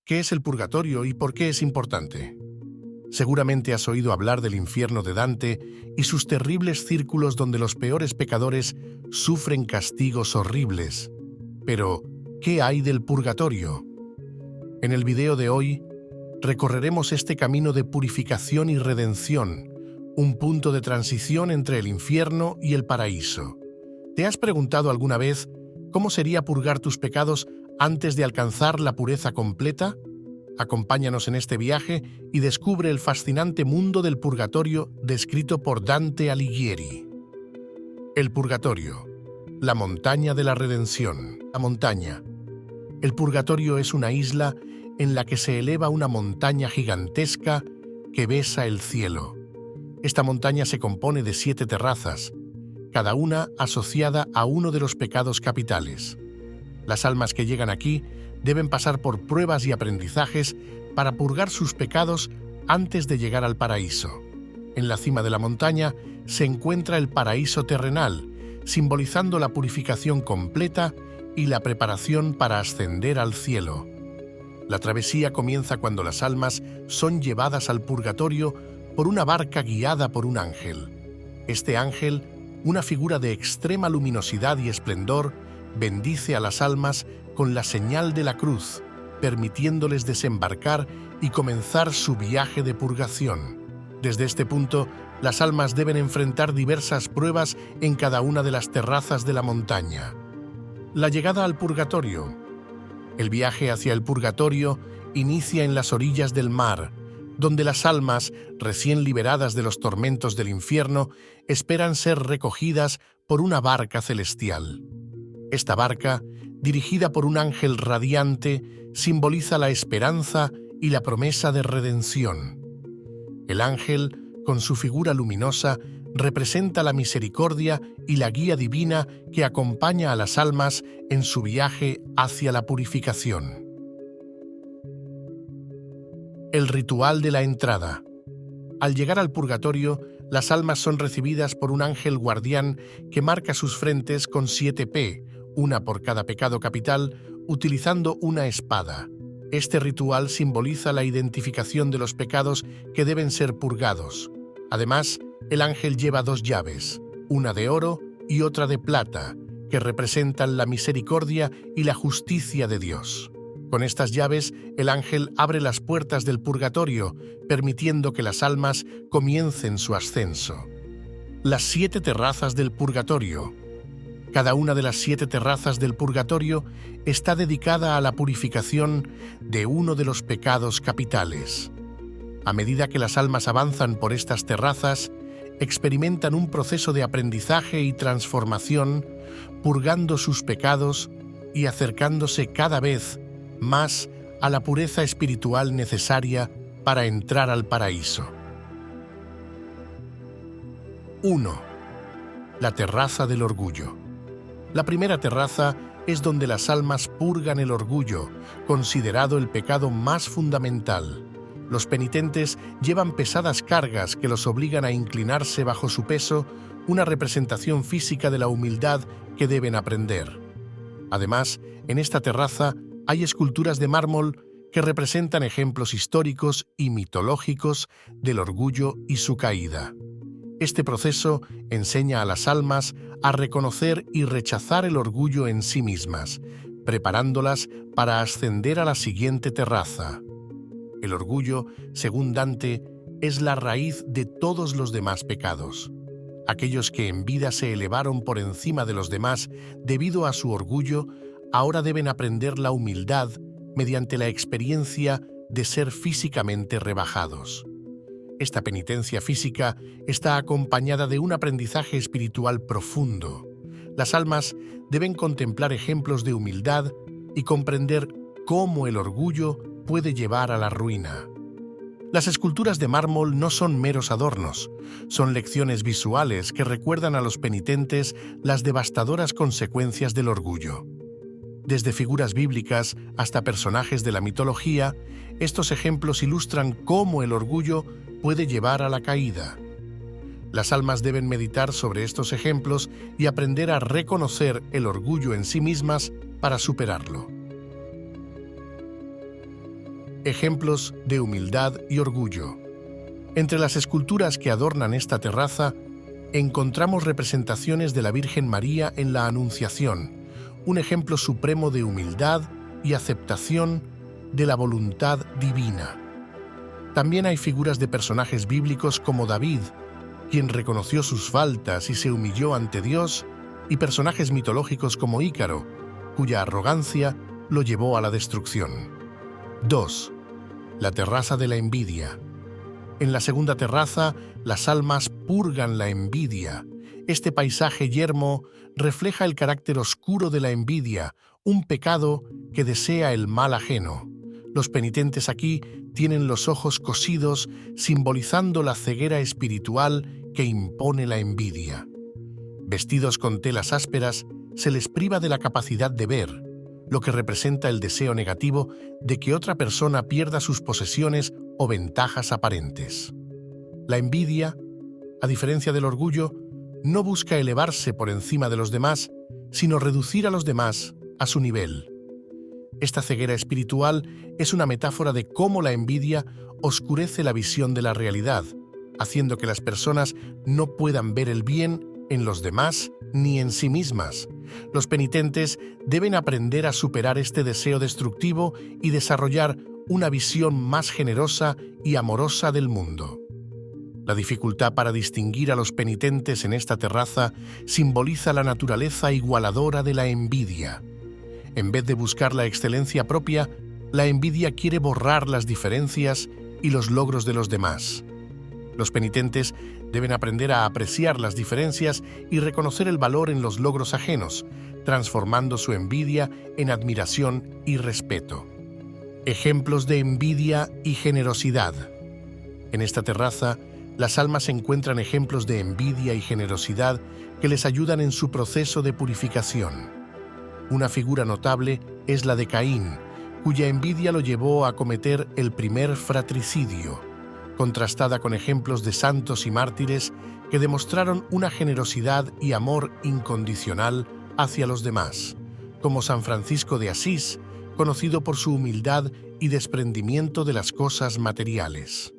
¿Qué es el purgatorio y por qué es importante? Seguramente has oído hablar del infierno de Dante y sus terribles círculos donde los peores pecadores sufren castigos horribles. Pero, ¿qué hay del purgatorio? En el video de hoy, recorreremos este camino de purificación y redención, un punto de transición entre el infierno y el paraíso. ¿Te has preguntado alguna vez cómo sería purgar tus pecados antes de alcanzar la pureza completa? Acompáñanos en este viaje y descubre el fascinante mundo del purgatorio descrito por Dante Alighieri. El purgatorio, la montaña de la redención. La montaña. El purgatorio es una isla en la que se eleva una montaña gigantesca que besa el cielo. Esta montaña se compone de 7 terrazas, cada una asociada a uno de los pecados capitales. Las almas que llegan aquí deben pasar por pruebas y aprendizajes para purgar sus pecados antes de llegar al paraíso. En la cima de la montaña se encuentra el paraíso terrenal, simbolizando la purificación completa y la preparación para ascender al cielo. La travesía comienza cuando las almas son llevadas al purgatorio por una barca guiada por un ángel. Este ángel, una figura de extrema luminosidad y esplendor, bendice a las almas con la señal de la cruz, permitiéndoles desembarcar y comenzar su viaje de purgación. Desde este punto, las almas deben enfrentar diversas pruebas en cada una de las terrazas de la montaña. La llegada al purgatorio. El viaje hacia el purgatorio inicia en las orillas del mar, donde las almas, recién liberadas de los tormentos del infierno, esperan ser recogidas por una barca celestial. Esta barca, dirigida por un ángel radiante, simboliza la esperanza y la promesa de redención. El ángel, con su figura luminosa, representa la misericordia y la guía divina que acompaña a las almas en su viaje hacia la purificación. El ritual de la entrada. Al llegar al purgatorio, las almas son recibidas por un ángel guardián que marca sus frentes con 7 P, una por cada pecado capital, utilizando una espada. Este ritual simboliza la identificación de los pecados que deben ser purgados. Además, el ángel lleva 2 llaves, una de oro y otra de plata, que representan la misericordia y la justicia de Dios. Con estas llaves, el ángel abre las puertas del purgatorio, permitiendo que las almas comiencen su ascenso. Las 7 terrazas del purgatorio. Cada una de las 7 terrazas del purgatorio está dedicada a la purificación de uno de los pecados capitales. A medida que las almas avanzan por estas terrazas, experimentan un proceso de aprendizaje y transformación, purgando sus pecados y acercándose cada vez más a la pureza espiritual necesaria para entrar al paraíso. 1. La terraza del orgullo. La primera terraza es donde las almas purgan el orgullo, considerado el pecado más fundamental. Los penitentes llevan pesadas cargas que los obligan a inclinarse bajo su peso, una representación física de la humildad que deben aprender. Además, en esta terraza hay esculturas de mármol que representan ejemplos históricos y mitológicos del orgullo y su caída. Este proceso enseña a las almas a reconocer y rechazar el orgullo en sí mismas, preparándolas para ascender a la siguiente terraza. El orgullo, según Dante, es la raíz de todos los demás pecados. Aquellos que en vida se elevaron por encima de los demás debido a su orgullo, ahora deben aprender la humildad mediante la experiencia de ser físicamente rebajados. Esta penitencia física está acompañada de un aprendizaje espiritual profundo. Las almas deben contemplar ejemplos de humildad y comprender cómo el orgullo puede llevar a la ruina. Las esculturas de mármol no son meros adornos, son lecciones visuales que recuerdan a los penitentes las devastadoras consecuencias del orgullo. Desde figuras bíblicas hasta personajes de la mitología, estos ejemplos ilustran cómo el orgullo puede llevar a la caída. Las almas deben meditar sobre estos ejemplos y aprender a reconocer el orgullo en sí mismas para superarlo. Ejemplos de humildad y orgullo. Entre las esculturas que adornan esta terraza, encontramos representaciones de la Virgen María en la Anunciación, un ejemplo supremo de humildad y aceptación de la voluntad divina. También hay figuras de personajes bíblicos como David, quien reconoció sus faltas y se humilló ante Dios, y personajes mitológicos como Ícaro, cuya arrogancia lo llevó a la destrucción. 2. La terraza de la envidia. En la segunda terraza, las almas purgan la envidia. Este paisaje yermo refleja el carácter oscuro de la envidia, un pecado que desea el mal ajeno. Los penitentes aquí tienen los ojos cosidos, simbolizando la ceguera espiritual que impone la envidia. Vestidos con telas ásperas, se les priva de la capacidad de ver, lo que representa el deseo negativo de que otra persona pierda sus posesiones o ventajas aparentes. La envidia, a diferencia del orgullo, no busca elevarse por encima de los demás, sino reducir a los demás a su nivel. Esta ceguera espiritual es una metáfora de cómo la envidia oscurece la visión de la realidad, haciendo que las personas no puedan ver el bien en los demás ni en sí mismas. Los penitentes deben aprender a superar este deseo destructivo y desarrollar una visión más generosa y amorosa del mundo. La dificultad para distinguir a los penitentes en esta terraza simboliza la naturaleza igualadora de la envidia. En vez de buscar la excelencia propia, la envidia quiere borrar las diferencias y los logros de los demás. Los penitentes deben aprender a apreciar las diferencias y reconocer el valor en los logros ajenos, transformando su envidia en admiración y respeto. Ejemplos de envidia y generosidad. En esta terraza, las almas encuentran ejemplos de envidia y generosidad que les ayudan en su proceso de purificación. Una figura notable es la de Caín, cuya envidia lo llevó a cometer el primer fratricidio, contrastada con ejemplos de santos y mártires que demostraron una generosidad y amor incondicional hacia los demás, como San Francisco de Asís, conocido por su humildad y desprendimiento de las cosas materiales.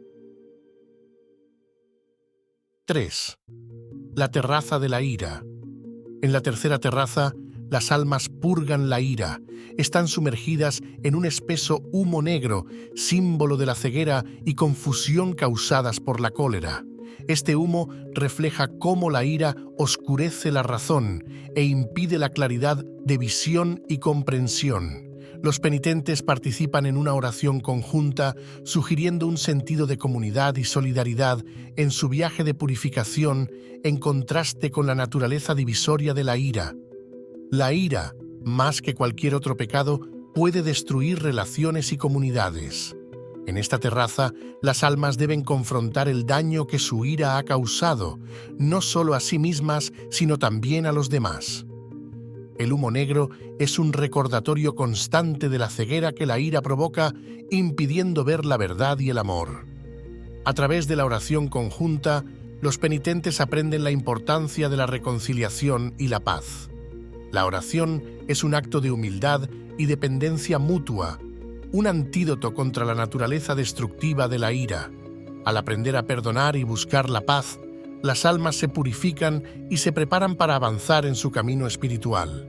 3. La terraza de la ira. En la tercera terraza, las almas purgan la ira, están sumergidas en un espeso humo negro, símbolo de la ceguera y confusión causadas por la cólera. Este humo refleja cómo la ira oscurece la razón e impide la claridad de visión y comprensión. Los penitentes participan en una oración conjunta, sugiriendo un sentido de comunidad y solidaridad en su viaje de purificación, en contraste con la naturaleza divisoria de la ira. La ira, más que cualquier otro pecado, puede destruir relaciones y comunidades. En esta terraza, las almas deben confrontar el daño que su ira ha causado, no solo a sí mismas, sino también a los demás. El humo negro es un recordatorio constante de la ceguera que la ira provoca, impidiendo ver la verdad y el amor. A través de la oración conjunta, los penitentes aprenden la importancia de la reconciliación y la paz. La oración es un acto de humildad y dependencia mutua, un antídoto contra la naturaleza destructiva de la ira. Al aprender a perdonar y buscar la paz, las almas se purifican y se preparan para avanzar en su camino espiritual.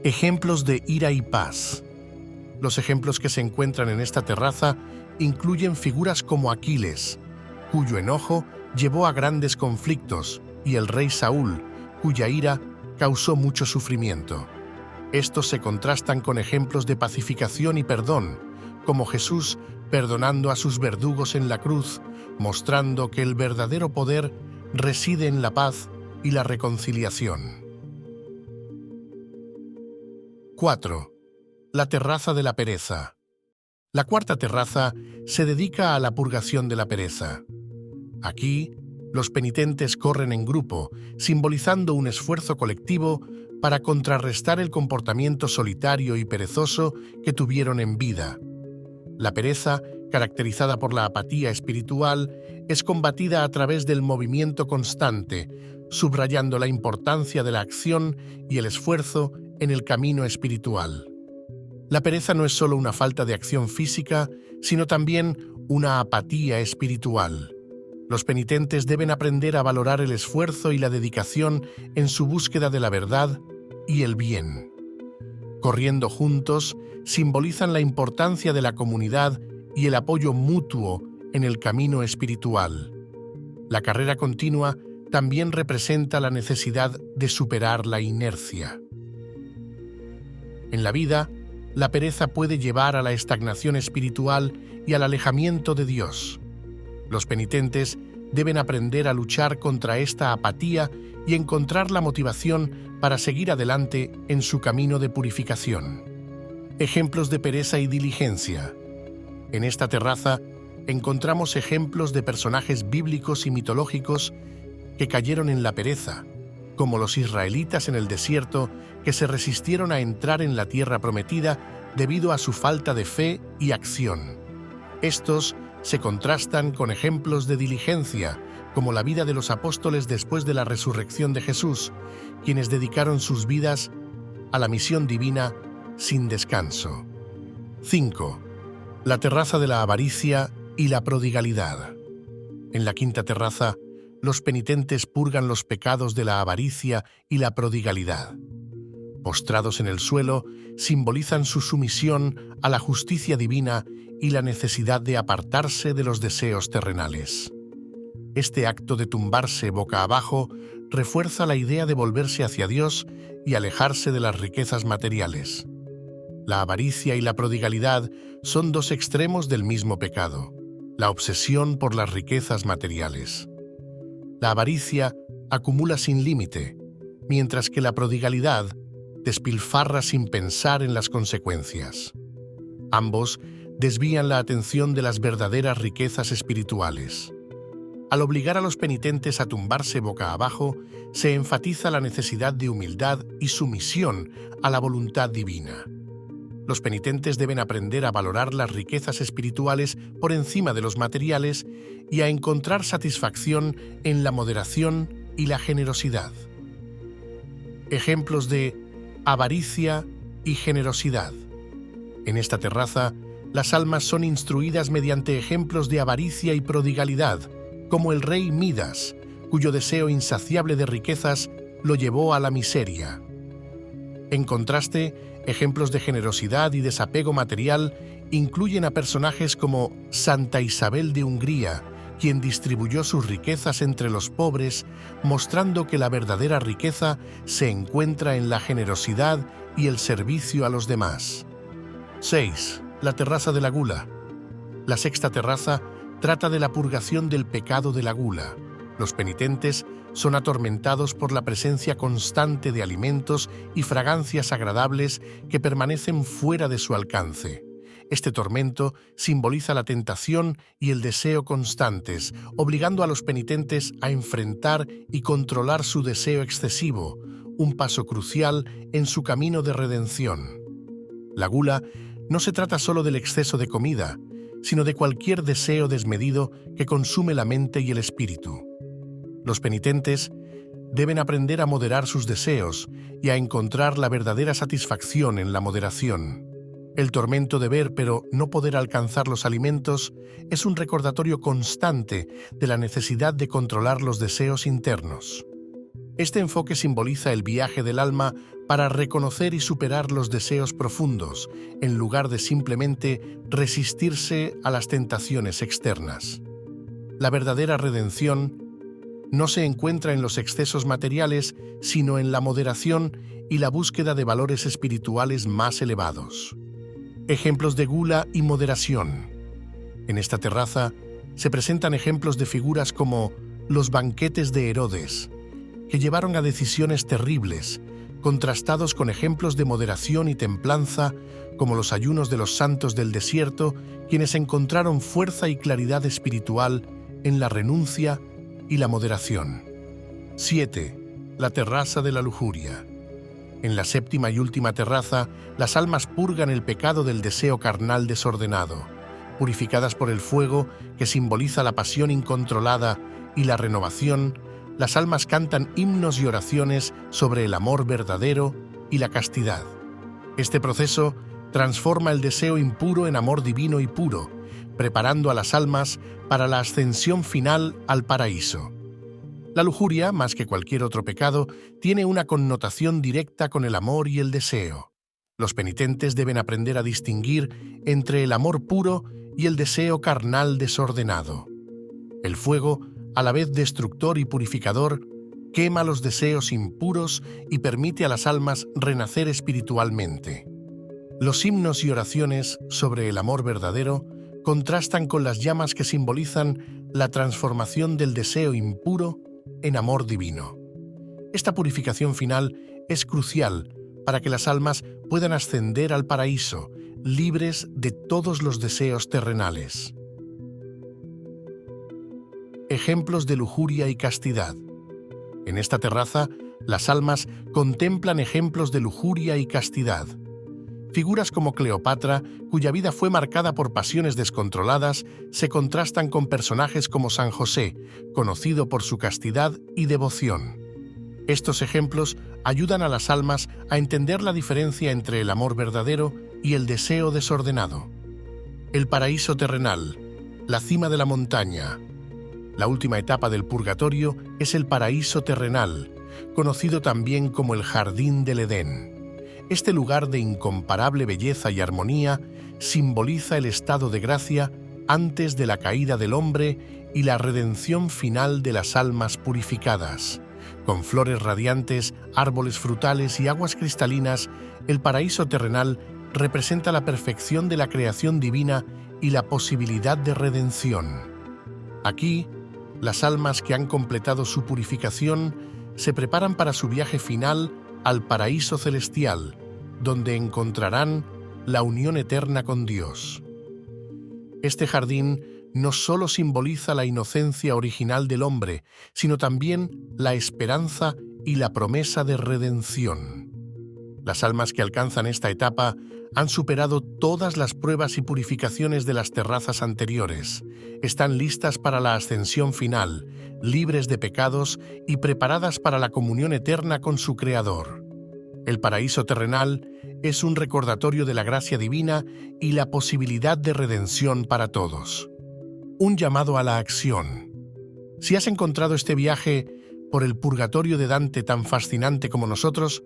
Ejemplos de ira y paz. Los ejemplos que se encuentran en esta terraza incluyen figuras como Aquiles, cuyo enojo llevó a grandes conflictos, y el rey Saúl, cuya ira causó mucho sufrimiento. Estos se contrastan con ejemplos de pacificación y perdón, como Jesús perdonando a sus verdugos en la cruz, mostrando que el verdadero poder reside en la paz y la reconciliación. 4. La terraza de la pereza. La cuarta terraza se dedica a la purgación de la pereza. Aquí, los penitentes corren en grupo, simbolizando un esfuerzo colectivo para contrarrestar el comportamiento solitario y perezoso que tuvieron en vida. La pereza, caracterizada por la apatía espiritual, es combatida a través del movimiento constante, subrayando la importancia de la acción y el esfuerzo en el camino espiritual. La pereza no es solo una falta de acción física, sino también una apatía espiritual. Los penitentes deben aprender a valorar el esfuerzo y la dedicación en su búsqueda de la verdad y el bien. Corriendo juntos, simbolizan la importancia de la comunidad y el apoyo mutuo en el camino espiritual. La carrera continua también representa la necesidad de superar la inercia. En la vida, la pereza puede llevar a la estagnación espiritual y al alejamiento de Dios. Los penitentes deben aprender a luchar contra esta apatía y encontrar la motivación para seguir adelante en su camino de purificación. Ejemplos de pereza y diligencia. En esta terraza encontramos ejemplos de personajes bíblicos y mitológicos que cayeron en la pereza, como los israelitas en el desierto que se resistieron a entrar en la tierra prometida debido a su falta de fe y acción. Estos se contrastan con ejemplos de diligencia, como la vida de los apóstoles después de la resurrección de Jesús, quienes dedicaron sus vidas a la misión divina sin descanso. 5. La terraza de la avaricia y la prodigalidad. En la quinta terraza, los penitentes purgan los pecados de la avaricia y la prodigalidad. Postrados en el suelo, simbolizan su sumisión a la justicia divina y la necesidad de apartarse de los deseos terrenales. Este acto de tumbarse boca abajo refuerza la idea de volverse hacia Dios y alejarse de las riquezas materiales. La avaricia y la prodigalidad son dos extremos del mismo pecado, la obsesión por las riquezas materiales. La avaricia acumula sin límite, mientras que la prodigalidad despilfarra sin pensar en las consecuencias. Ambos desvían la atención de las verdaderas riquezas espirituales. Al obligar a los penitentes a tumbarse boca abajo, se enfatiza la necesidad de humildad y sumisión a la voluntad divina. Los penitentes deben aprender a valorar las riquezas espirituales por encima de los materiales y a encontrar satisfacción en la moderación y la generosidad. Ejemplos de avaricia y generosidad. En esta terraza, las almas son instruidas mediante ejemplos de avaricia y prodigalidad, como el rey Midas, cuyo deseo insaciable de riquezas lo llevó a la miseria. En contraste, ejemplos de generosidad y desapego material incluyen a personajes como Santa Isabel de Hungría, quien distribuyó sus riquezas entre los pobres, mostrando que la verdadera riqueza se encuentra en la generosidad y el servicio a los demás. 6. La terraza de la gula. La sexta terraza trata de la purgación del pecado de la gula. Los penitentes son atormentados por la presencia constante de alimentos y fragancias agradables que permanecen fuera de su alcance. Este tormento simboliza la tentación y el deseo constantes, obligando a los penitentes a enfrentar y controlar su deseo excesivo, un paso crucial en su camino de redención. La gula no se trata solo del exceso de comida, sino de cualquier deseo desmedido que consume la mente y el espíritu. Los penitentes deben aprender a moderar sus deseos y a encontrar la verdadera satisfacción en la moderación. El tormento de ver pero no poder alcanzar los alimentos es un recordatorio constante de la necesidad de controlar los deseos internos. Este enfoque simboliza el viaje del alma para reconocer y superar los deseos profundos, en lugar de simplemente resistirse a las tentaciones externas. La verdadera redención no se encuentra en los excesos materiales, sino en la moderación y la búsqueda de valores espirituales más elevados. Ejemplos de gula y moderación. En esta terraza se presentan ejemplos de figuras como los banquetes de Herodes, que llevaron a decisiones terribles, contrastados con ejemplos de moderación y templanza, como los ayunos de los santos del desierto, quienes encontraron fuerza y claridad espiritual en la renuncia y la moderación. 7. La terraza de la lujuria. En la séptima y última terraza, las almas purgan el pecado del deseo carnal desordenado, purificadas por el fuego que simboliza la pasión incontrolada y la renovación. Las almas cantan himnos y oraciones sobre el amor verdadero y la castidad. Este proceso transforma el deseo impuro en amor divino y puro, preparando a las almas para la ascensión final al paraíso. La lujuria, más que cualquier otro pecado, tiene una connotación directa con el amor y el deseo. Los penitentes deben aprender a distinguir entre el amor puro y el deseo carnal desordenado. El fuego, a la vez destructor y purificador, quema los deseos impuros y permite a las almas renacer espiritualmente. Los himnos y oraciones sobre el amor verdadero contrastan con las llamas que simbolizan la transformación del deseo impuro en amor divino. Esta purificación final es crucial para que las almas puedan ascender al paraíso, libres de todos los deseos terrenales. Ejemplos de lujuria y castidad. En esta terraza, las almas contemplan ejemplos de lujuria y castidad. Figuras como Cleopatra, cuya vida fue marcada por pasiones descontroladas, se contrastan con personajes como San José, conocido por su castidad y devoción. Estos ejemplos ayudan a las almas a entender la diferencia entre el amor verdadero y el deseo desordenado. El paraíso terrenal, la cima de la montaña. La última etapa del purgatorio es el paraíso terrenal, conocido también como el Jardín del Edén. Este lugar de incomparable belleza y armonía simboliza el estado de gracia antes de la caída del hombre y la redención final de las almas purificadas. Con flores radiantes, árboles frutales y aguas cristalinas, el paraíso terrenal representa la perfección de la creación divina y la posibilidad de redención. Aquí, las almas que han completado su purificación se preparan para su viaje final al paraíso celestial, donde encontrarán la unión eterna con Dios. Este jardín no solo simboliza la inocencia original del hombre, sino también la esperanza y la promesa de redención. Las almas que alcanzan esta etapa han superado todas las pruebas y purificaciones de las terrazas anteriores. Están listas para la ascensión final, libres de pecados y preparadas para la comunión eterna con su Creador. El paraíso terrenal es un recordatorio de la gracia divina y la posibilidad de redención para todos. Un llamado a la acción. Si has encontrado este viaje por el purgatorio de Dante tan fascinante como nosotros,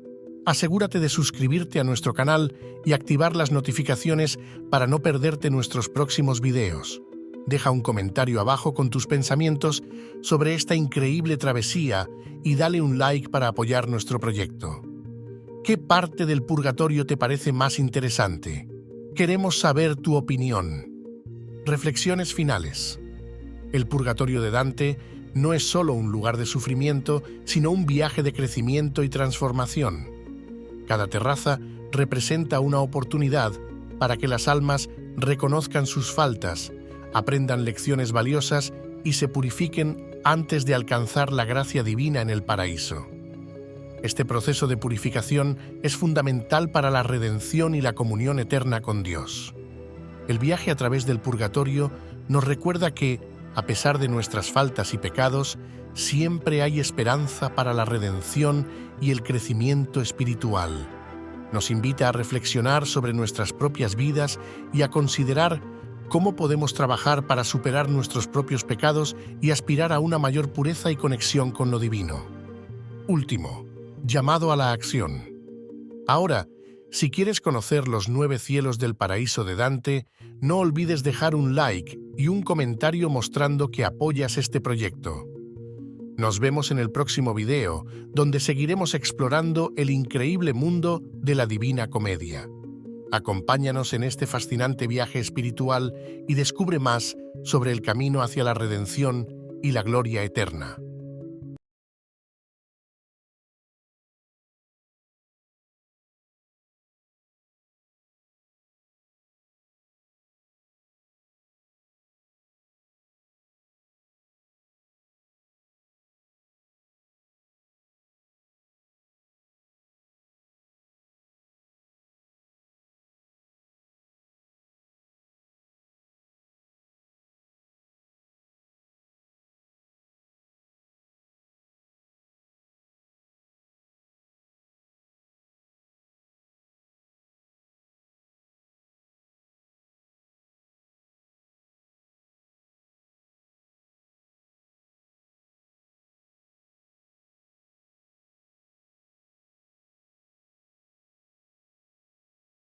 asegúrate de suscribirte a nuestro canal y activar las notificaciones para no perderte nuestros próximos videos. Deja un comentario abajo con tus pensamientos sobre esta increíble travesía y dale un like para apoyar nuestro proyecto. ¿Qué parte del purgatorio te parece más interesante? Queremos saber tu opinión. Reflexiones finales. El purgatorio de Dante no es solo un lugar de sufrimiento, sino un viaje de crecimiento y transformación. Cada terraza representa una oportunidad para que las almas reconozcan sus faltas, aprendan lecciones valiosas y se purifiquen antes de alcanzar la gracia divina en el paraíso. Este proceso de purificación es fundamental para la redención y la comunión eterna con Dios. El viaje a través del purgatorio nos recuerda que, a pesar de nuestras faltas y pecados, siempre hay esperanza para la redención y el crecimiento espiritual. Nos invita a reflexionar sobre nuestras propias vidas y a considerar cómo podemos trabajar para superar nuestros propios pecados y aspirar a una mayor pureza y conexión con lo divino. Último, llamado a la acción. Ahora, si quieres conocer los 9 cielos del paraíso de Dante, no olvides dejar un like y un comentario mostrando que apoyas este proyecto. Nos vemos en el próximo video, donde seguiremos explorando el increíble mundo de la Divina Comedia. Acompáñanos en este fascinante viaje espiritual y descubre más sobre el camino hacia la redención y la gloria eterna.